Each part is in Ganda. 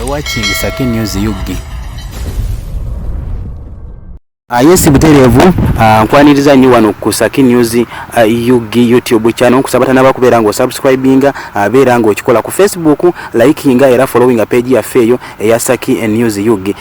watching Saki News Yugi. Yes buterevu nkwaniriza nyi wano ku Saki News Yugi YouTube channel kusabatana bakubera ngo subscribinga abera ngo okikola ku Facebook likinga era following page ya feyo ya Saki News Yugi.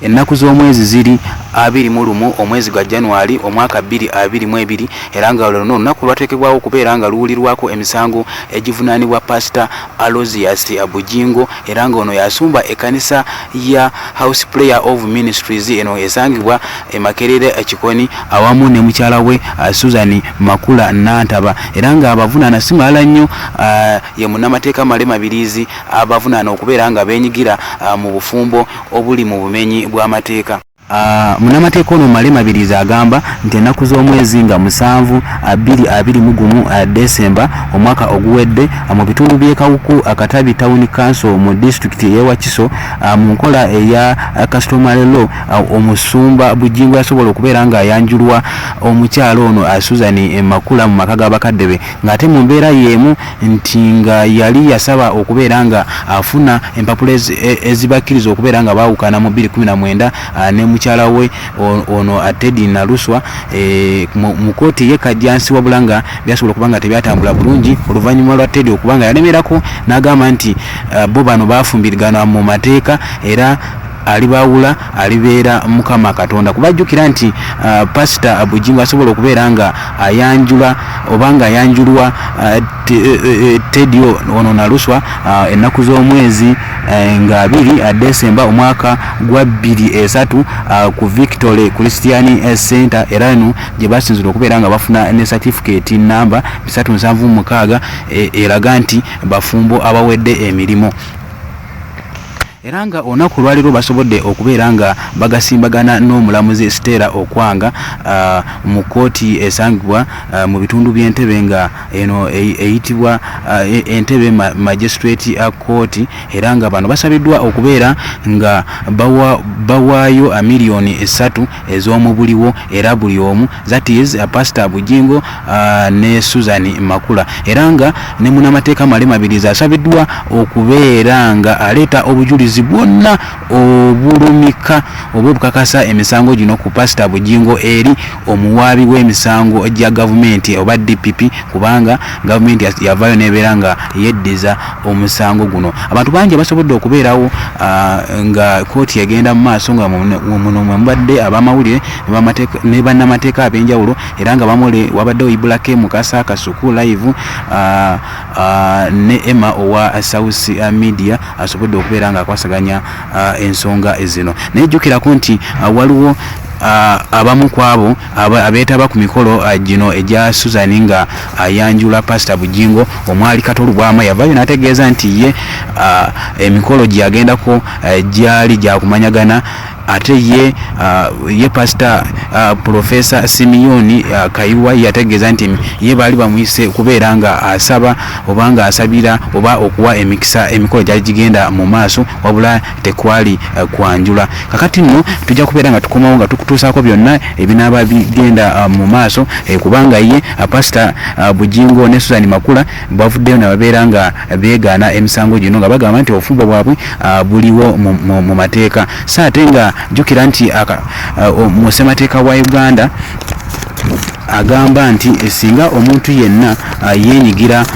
Ennaku z'omwezi ziri 21 omwezi gwa January omwaka 2022 era nga olwo lunaku lwatekebwawo okubeera nga luwulirwako emisango egivunaanibwa Pastor Aloysius Bugingo era nga ono yasumba ekanisa ya House Prayer of Ministries eno esangibwa Makerere Kikoni awamu ne mukyala we Susan Makula Nantaba era nga abavunaana simala nnyo ye munnamateeka Alemddeko abavunaana okubeera nga benyigira mu bufumbo obuli mu bumenyi bw'amateeka. Munnamateeka ono Alemddeko agamba nti ennaku z'omwezi nga 7 2021 December omwaka oguwedde mu bitundu by'e Kawuku Akatabi Town Council mu district y'e Wakiso mu nkola eya customary law omusumba Bugingo yasobola okubeera nga ayanjulwa omukyalo ono Susan Makula mu maka g'abakadde be ng'ate mu mbeera y'emu nti nga yali yasaba okubeera nga afuna empapula ezibakkiriza okubeera nga baawukana mu 2019 ne mukyala we ono Teddy Naluswa mu kooti ye Kajjansi wabula nga byasobola okuba nga tebyatambula bulungi oluvannyuma lwa Teddy okuba nga yalemerako n'agamba nti bo bano baafumbirigana mu mateeka era alibawula alibeera Mukama Katonda kubajjukira nti Pastor Bugingo asobola okubeera nga ayanjula obanga ayanjulwa Teddy ono Naluswa ennaku z'omwezi nga 2 December omwaka gwa 2003 ku Victory Christian Center era no gye basinzira okubeera nga bafuna ne certificate number 376 eraga nti bafumbo abawedde emirimu. Era nga onaku lwaliro basobodde okubeera nga bagasimbagana n'omulamuzi Stella Okwanga mu kooti esangibwa mu bitundu by'Entebbe nga eno eyitibwa Entebbe Magistrate Court era nga bano basabiddwa okubeera nga bawaayo miliyoni 3 ez'omubuliwo era buli omu that is Pastor Bugingo ne Susan Makula era nga ne munnamateeka Alemddeko asabiddwa okubeera nga aleeta obujulizi bwonna obulumika obukakasa emisango gino ku Pastor Bugingo eri omuwaabi w'emisango gya gavumenti oba DPP kubanga gavumenti yavaayo n'ebeera nga yeddiza omusango guno. Abantu bangi basobodde okubeerawo nga kooti yagenda mu maaso nga muno mubadde abamawulire ne bannamateeka ab'enjawulo era nga bamule wabaddewo Ibulake Mukasa Kasuku live ne Emma owa South Media asobodde okubeera nga akwasaganya ensonga ezino nejjukirako nti waliwo abamu kwabo abeetaba ku mikolo gino egya Susan nga ayanjula Pastor Bugingo omwali Katolu Bwama yavaayo n'ategeeza nti ye emikolo gye yagendako gyali gyakumanyagana ate ye Pastor Professor Simeoni Kayuwa yategeeza nti ye bali bamuyise kubeera nga asaba oba nga asabira oba okuwa emikisa emikolo gyali gigenda mu maaso wabula tekwali kwanjula. Kakati nno tujja kubeera nga tukomawo nga tukutuusaako byonna ebinaaba bigenda mu maaso kubanga ye Pastor Bugingo ne Susan Makula bavuddeyo ne babeera nga beegaana emisango gino nga bagamba nti obufumbo bwabwe buliwo mu mateeka saate nga jukira nti musemateeka wa Uganda agamba nti singa omuntu yenna yenyigira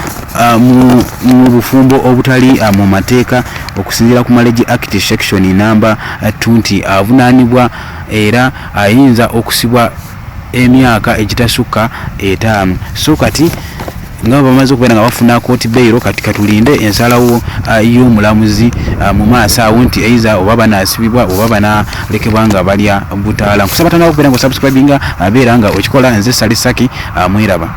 mu bufumbo obutali mu mateeka okusinziira ku Marriage Act section number 20 avunaanibwa era ayinza okusibwa emyaka egitasukka 5. So kati nga bamaze okubeera nga bafuna court bail kati katulinde ensalawo y'omulamuzi mu maaso awo nti eiza oba banaasibibwa oba banalekebwa nga balya butaala. Nkusabatana okubeera nga subscribinga abeera nga okikola nze Sali Saki mwiraba.